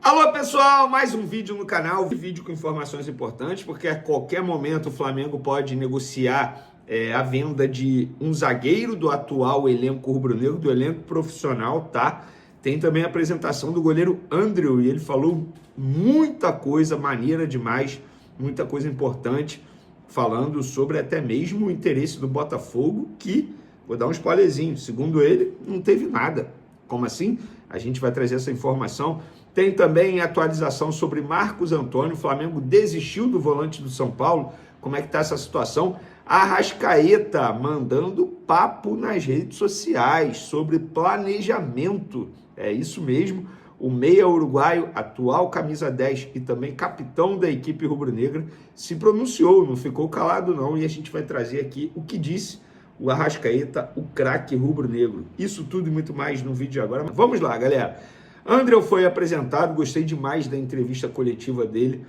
Alô pessoal, mais um vídeo no canal, vídeo com informações importantes, porque a qualquer momento o Flamengo pode negociar a venda de um zagueiro do atual elenco rubro-negro, do elenco profissional, tá? Tem também a apresentação do goleiro Andreu, e ele falou muita coisa maneira demais, muita coisa importante, falando sobre até mesmo o interesse do Botafogo, que, vou dar um spoilerzinho, segundo ele, não teve nada. Como assim? A gente vai trazer essa informação. Tem também atualização sobre Marcos Antônio. O Flamengo desistiu do volante do São Paulo. Como é que está essa situação? Arrascaeta mandando papo nas redes sociais sobre planejamento. É isso mesmo. O meia uruguaio, atual camisa 10 e também capitão da equipe rubro-negra, se pronunciou, não ficou calado não. E a gente vai trazer aqui o que disse o Arrascaeta, o craque rubro-negro. Isso tudo e muito mais no vídeo de agora. Vamos lá, galera. Andreu foi apresentado, gostei demais da entrevista coletiva dele,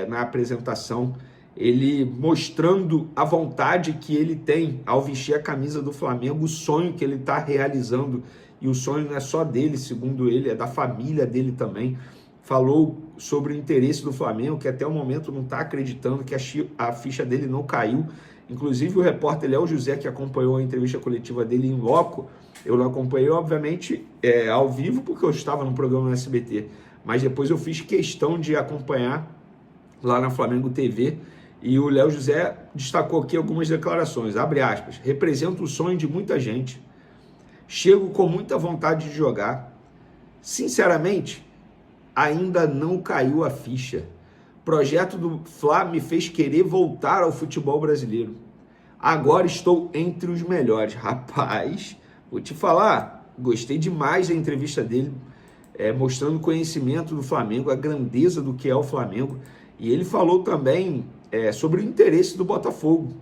na apresentação, ele mostrando a vontade que ele tem ao vestir a camisa do Flamengo, o sonho que ele está realizando, e o sonho não é só dele, segundo ele, é da família dele também. Falou sobre o interesse do Flamengo, que até o momento não está acreditando que a ficha dele não caiu. Inclusive o repórter Léo José, que acompanhou a entrevista coletiva dele em loco, eu não acompanhei, obviamente, ao vivo, porque eu estava no programa no SBT, mas depois eu fiz questão de acompanhar lá na Flamengo TV, e o Léo José destacou aqui algumas declarações, abre aspas, representa o sonho de muita gente, chego com muita vontade de jogar, sinceramente, ainda não caiu a ficha. Projeto do Fla me fez querer voltar ao futebol brasileiro. Agora estou entre os melhores. Rapaz, vou te falar, gostei demais da entrevista dele, mostrando o conhecimento do Flamengo, a grandeza do que é o Flamengo. E ele falou também sobre o interesse do Botafogo.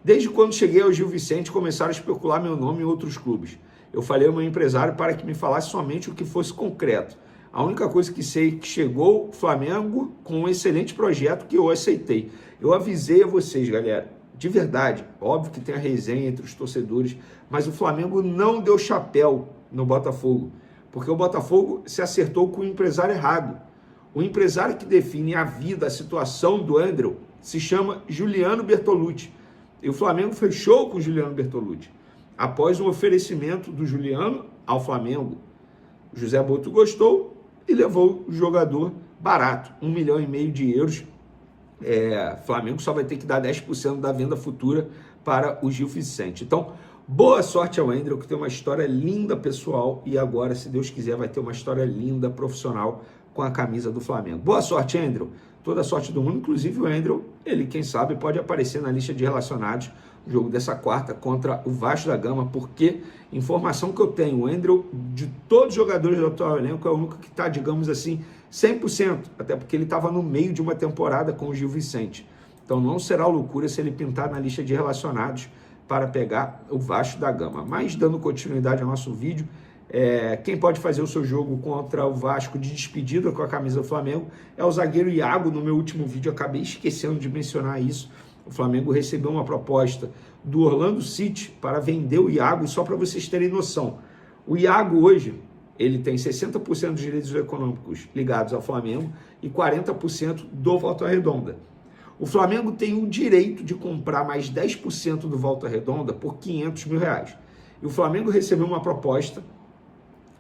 Desde quando cheguei ao Gil Vicente, começaram a especular meu nome em outros clubes. Eu falei ao meu empresário para que me falasse somente o que fosse concreto. A única coisa que sei é que chegou o Flamengo com um excelente projeto que eu aceitei. Eu avisei a vocês, galera, de verdade, óbvio que tem a resenha entre os torcedores, mas o Flamengo não deu chapéu no Botafogo, porque o Botafogo se acertou com o empresário errado. O empresário que define a vida, a situação do Andreu, se chama Juliano Bertolucci. E o Flamengo fechou com o Juliano Bertolucci. Após um oferecimento do Juliano ao Flamengo, o José Boto gostou e levou o jogador barato, 1,5 milhão de euros. Flamengo só vai ter que dar 10% da venda futura para o Gil Vicente. Então, boa sorte ao Andreu, que tem uma história linda pessoal e agora, se Deus quiser, vai ter uma história linda profissional com a camisa do Flamengo. Boa sorte, Andreu. Toda a sorte do mundo, inclusive o Andreu, ele, quem sabe, pode aparecer na lista de relacionados no jogo dessa quarta contra o Vasco da Gama, porque, informação que eu tenho, o Andreu, de todos os jogadores do atual elenco, é o único que está, digamos assim, 100%, até porque ele estava no meio de uma temporada com o Gil Vicente. Então não será loucura se ele pintar na lista de relacionados para pegar o Vasco da Gama. Mas, dando continuidade ao nosso vídeo, quem pode fazer o seu jogo contra o Vasco de despedida com a camisa do Flamengo é o zagueiro Iago. No meu último vídeo eu acabei esquecendo de mencionar isso. O Flamengo recebeu uma proposta do Orlando City para vender o Iago, só para vocês terem noção. O Iago hoje, ele tem 60% dos direitos econômicos ligados ao Flamengo e 40% do Volta Redonda. O Flamengo tem o direito de comprar mais 10% do Volta Redonda por R$500 mil. E o Flamengo recebeu uma proposta,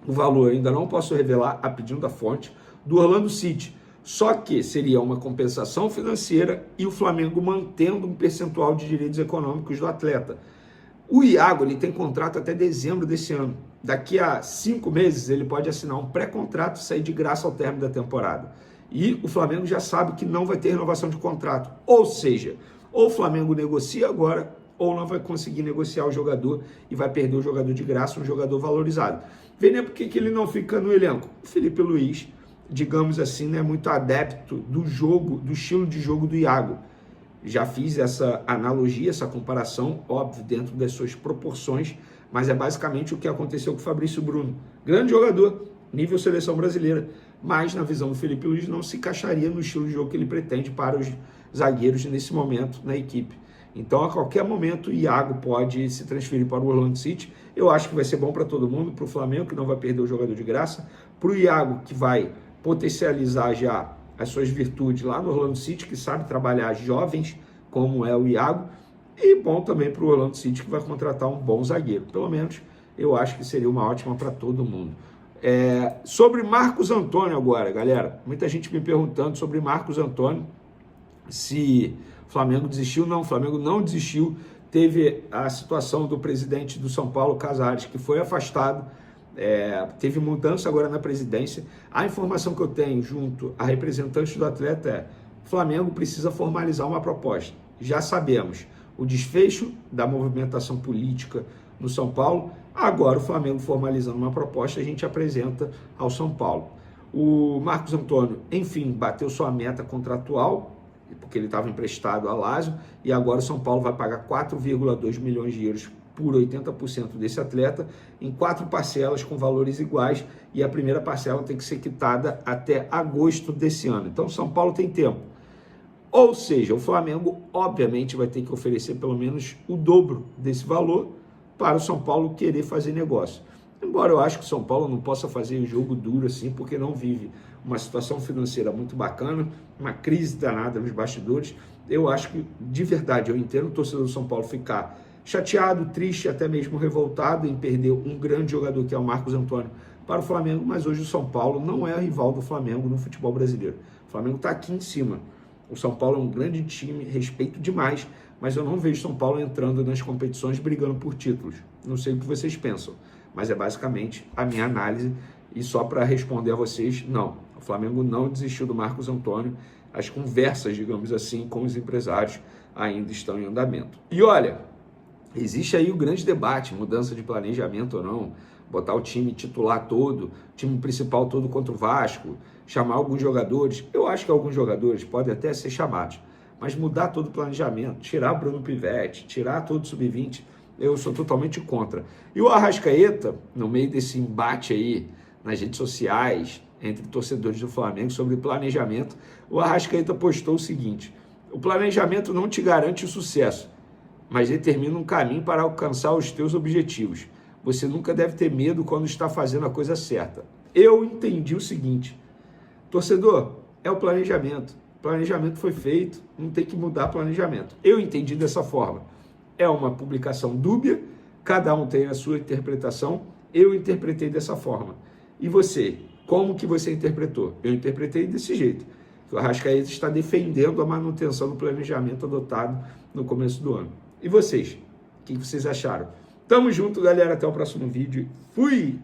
o valor eu ainda não posso revelar, a pedido da fonte, do Orlando City. Só que seria uma compensação financeira e o Flamengo mantendo um percentual de direitos econômicos do atleta. O Iago, ele tem contrato até dezembro desse ano. Daqui a 5 meses ele pode assinar um pré-contrato e sair de graça ao término da temporada. E o Flamengo já sabe que não vai ter renovação de contrato. Ou seja, ou o Flamengo negocia agora, ou não vai conseguir negociar o jogador e vai perder o jogador de graça, um jogador valorizado. Vê, né, por que ele não fica no elenco? O Felipe Luiz, digamos assim, né, muito adepto do jogo, do estilo de jogo do Iago. Já fiz essa analogia, essa comparação, óbvio, dentro das suas proporções, mas é basicamente o que aconteceu com o Fabrício Bruno. Grande jogador, nível seleção brasileira, mas na visão do Felipe Luiz não se encaixaria no estilo de jogo que ele pretende para os zagueiros nesse momento na equipe. Então, a qualquer momento, o Iago pode se transferir para o Orlando City. Eu acho que vai ser bom para todo mundo, para o Flamengo, que não vai perder o jogador de graça, para o Iago, que vai potencializar já as suas virtudes lá no Orlando City, que sabe trabalhar jovens, como é o Iago, e bom também para o Orlando City, que vai contratar um bom zagueiro. Pelo menos eu acho que seria uma ótima para todo mundo. Sobre Marcos Antônio agora, galera. Muita gente me perguntando sobre Marcos Antônio, se o Flamengo desistiu. Não, o Flamengo não desistiu. Teve a situação do presidente do São Paulo, Casares, que foi afastado. Teve mudança agora na presidência. A informação que eu tenho junto a representantes do atleta é: o Flamengo precisa formalizar uma proposta. Já sabemos o desfecho da movimentação política no São Paulo. Agora o Flamengo formalizando uma proposta, a gente apresenta ao São Paulo. O Marcos Antônio, enfim, bateu sua meta contratual, porque ele estava emprestado a Lazio, e agora o São Paulo vai pagar 4,2 milhões de euros por 80% desse atleta, em 4 parcelas com valores iguais, e a primeira parcela tem que ser quitada até agosto desse ano. Então o São Paulo tem tempo. Ou seja, o Flamengo obviamente vai ter que oferecer pelo menos o dobro desse valor para o São Paulo querer fazer negócio. Embora eu acho que o São Paulo não possa fazer jogo duro assim, porque não vive uma situação financeira muito bacana, uma crise danada nos bastidores. Eu acho que, de verdade, eu entendo o torcedor do São Paulo ficar chateado, triste, até mesmo revoltado em perder um grande jogador, que é o Marcos Antônio, para o Flamengo, mas hoje o São Paulo não é rival do Flamengo no futebol brasileiro. O Flamengo está aqui em cima. O São Paulo é um grande time, respeito demais, mas eu não vejo São Paulo entrando nas competições brigando por títulos. Não sei o que vocês pensam, mas é basicamente a minha análise. E só para responder a vocês, não, o Flamengo não desistiu do Marcos Antônio. As conversas, digamos assim, com os empresários ainda estão em andamento. E olha, existe aí o grande debate, mudança de planejamento ou não, botar o time titular todo, o time principal todo contra o Vasco, chamar alguns jogadores. Eu acho que alguns jogadores podem até ser chamados, mas mudar todo o planejamento, tirar Bruno Pivetti, tirar todo o sub-20, eu sou totalmente contra. E o Arrascaeta, no meio desse embate aí nas redes sociais, entre torcedores do Flamengo sobre planejamento, o Arrascaeta postou o seguinte: o planejamento não te garante o sucesso, mas determina um caminho para alcançar os teus objetivos. Você nunca deve ter medo quando está fazendo a coisa certa. Eu entendi o seguinte: torcedor, é o planejamento. O planejamento foi feito, não tem que mudar planejamento. Eu entendi dessa forma. É uma publicação dúbia, cada um tem a sua interpretação, eu interpretei dessa forma. E você, como que você interpretou? Eu interpretei desse jeito. O Arrascaeta está defendendo a manutenção do planejamento adotado no começo do ano. E vocês? O que vocês acharam? Tamo junto, galera. Até o próximo vídeo. Fui!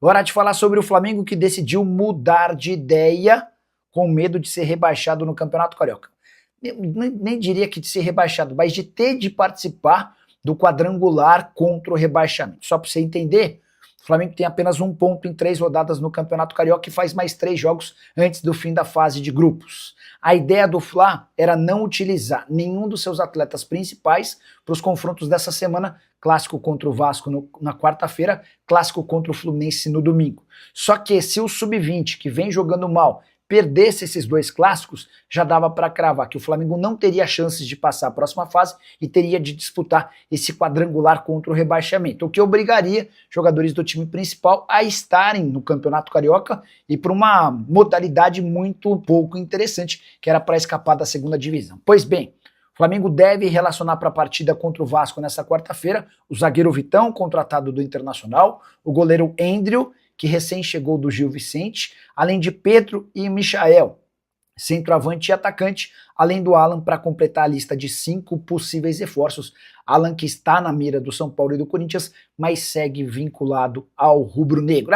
Hora de falar sobre o Flamengo, que decidiu mudar de ideia com medo de ser rebaixado no Campeonato Carioca. Nem diria que de ser rebaixado, mas de ter de participar do quadrangular contra o rebaixamento. Só para você entender, o Flamengo tem apenas 1 ponto em 3 rodadas no Campeonato Carioca e faz mais 3 jogos antes do fim da fase de grupos. A ideia do Fla era não utilizar nenhum dos seus atletas principais para os confrontos dessa semana, clássico contra o Vasco na quarta-feira, clássico contra o Fluminense no domingo. Só que se o Sub-20, que vem jogando mal, perdesse esses 2 clássicos, já dava para cravar que o Flamengo não teria chances de passar a próxima fase e teria de disputar esse quadrangular contra o rebaixamento, o que obrigaria jogadores do time principal a estarem no Campeonato Carioca e para uma modalidade muito pouco interessante, que era para escapar da 2ª divisão. Pois bem, o Flamengo deve relacionar para a partida contra o Vasco nessa quarta-feira o zagueiro Vitão, contratado do Internacional, o goleiro Endrio, que recém chegou do Gil Vicente, além de Pedro e Michael, centroavante e atacante, além do Alan, para completar a lista de 5 possíveis reforços. Alan, que está na mira do São Paulo e do Corinthians, mas segue vinculado ao rubro-negro.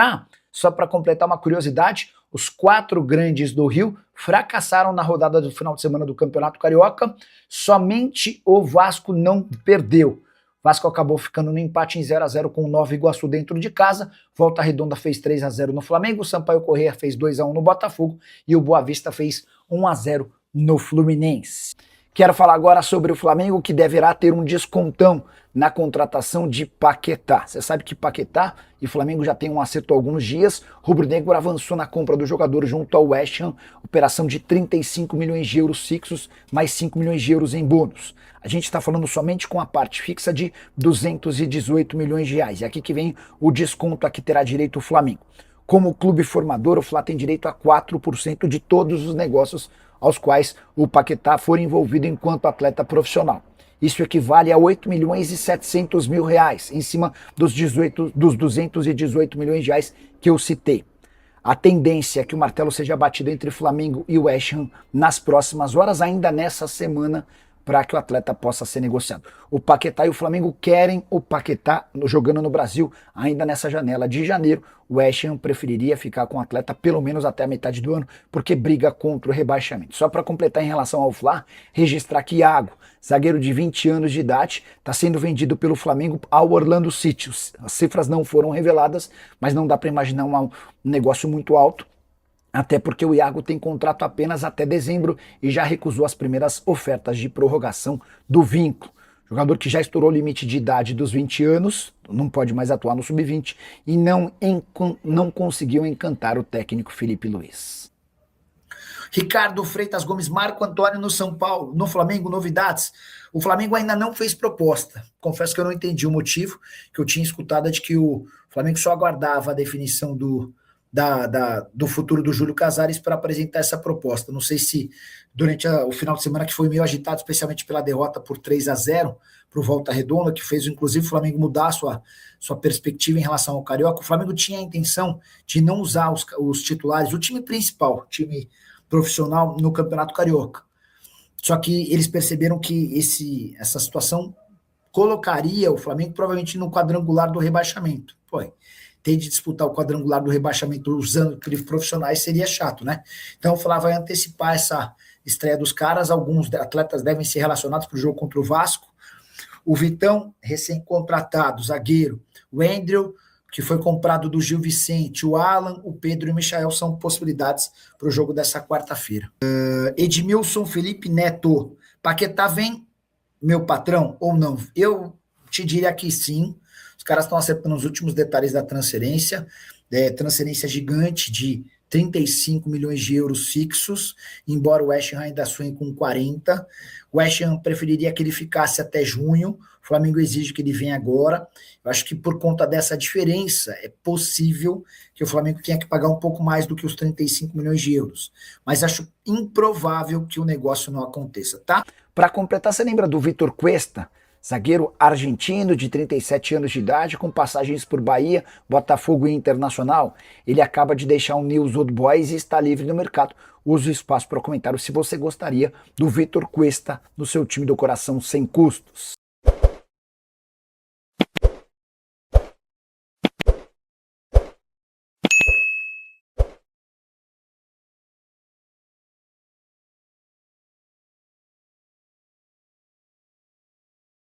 Só para completar uma curiosidade, os 4 grandes do Rio fracassaram na rodada do final de semana do Campeonato Carioca, somente o Vasco não perdeu. Vasco acabou ficando no empate em 0-0 com o Nova Iguaçu dentro de casa. Volta Redonda fez 3-0 no Flamengo, o Sampaio Corrêa fez 2-1 no Botafogo e o Boa Vista fez 1-0 no Fluminense. Quero falar agora sobre o Flamengo, que deverá ter um descontão na contratação de Paquetá. Você sabe que Paquetá e Flamengo já tem um acerto há alguns dias. Rubro-Negro avançou na compra do jogador junto ao West Ham, operação de 35 milhões de euros fixos, mais 5 milhões de euros em bônus. A gente está falando somente com a parte fixa de 218 milhões de reais. É aqui que vem o desconto a que terá direito o Flamengo. Como clube formador, o Fla tem direito a 4% de todos os negócios aos quais o Paquetá for envolvido enquanto atleta profissional. Isso equivale a 8 milhões e 700 mil reais, em cima dos 218 milhões de reais que eu citei. A tendência é que o martelo seja batido entre Flamengo e West Ham nas próximas horas, ainda nessa semana, para que o atleta possa ser negociado. O Paquetá e o Flamengo querem o Paquetá jogando no Brasil ainda nessa janela de janeiro. O West Ham preferiria ficar com o atleta pelo menos até a metade do ano, porque briga contra o rebaixamento. Só para completar em relação ao Fla, registrar que Iago, zagueiro de 20 anos de idade, está sendo vendido pelo Flamengo ao Orlando City. As cifras não foram reveladas, mas não dá para imaginar um negócio muito alto. Até porque o Iago tem contrato apenas até dezembro e já recusou as primeiras ofertas de prorrogação do vínculo. Jogador que já estourou o limite de idade dos 20 anos, não pode mais atuar no sub-20 e não conseguiu encantar o técnico Felipe Luiz. Ricardo Freitas Gomes, Marco Antônio no São Paulo, no Flamengo, novidades. O Flamengo ainda não fez proposta. Confesso que eu não entendi o motivo, que eu tinha escutado de que o Flamengo só aguardava a definição do futuro do Júlio Casares para apresentar essa proposta. Não sei se durante o final de semana, que foi meio agitado, especialmente pela derrota por 3-0 para o Volta Redonda, que fez inclusive o Flamengo mudar sua perspectiva em relação ao Carioca. O Flamengo tinha a intenção de não usar os titulares, o time principal, o time profissional no Campeonato Carioca. Só que eles perceberam que essa situação colocaria o Flamengo provavelmente no quadrangular do rebaixamento. Ter de disputar o quadrangular do rebaixamento usando aqueles profissionais seria chato, né? Então o Flá vai antecipar essa estreia dos caras. Alguns atletas devem ser relacionados para o jogo contra o Vasco. O Vitão, recém-contratado, zagueiro. O Andrew, que foi comprado do Gil Vicente. O Alan, o Pedro e o Michael são possibilidades para o jogo dessa quarta-feira. Edmilson Felipe Neto. Paquetá vem, meu patrão, ou não? Eu te diria que sim. Os caras estão acertando os últimos detalhes da transferência. Transferência gigante de 35 milhões de euros fixos, embora o West Ham ainda sonhe com 40. O West Ham preferiria que ele ficasse até junho. O Flamengo exige que ele venha agora. Eu acho que por conta dessa diferença é possível que o Flamengo tenha que pagar um pouco mais do que os 35 milhões de euros. Mas acho improvável que o negócio não aconteça, tá? Para completar, você lembra do Vitor Cuesta? Zagueiro argentino de 37 anos de idade, com passagens por Bahia, Botafogo e Internacional. Ele acaba de deixar o News Old Boys e está livre no mercado. Use o espaço para comentário se você gostaria do Vitor Cuesta no seu time do coração sem custos.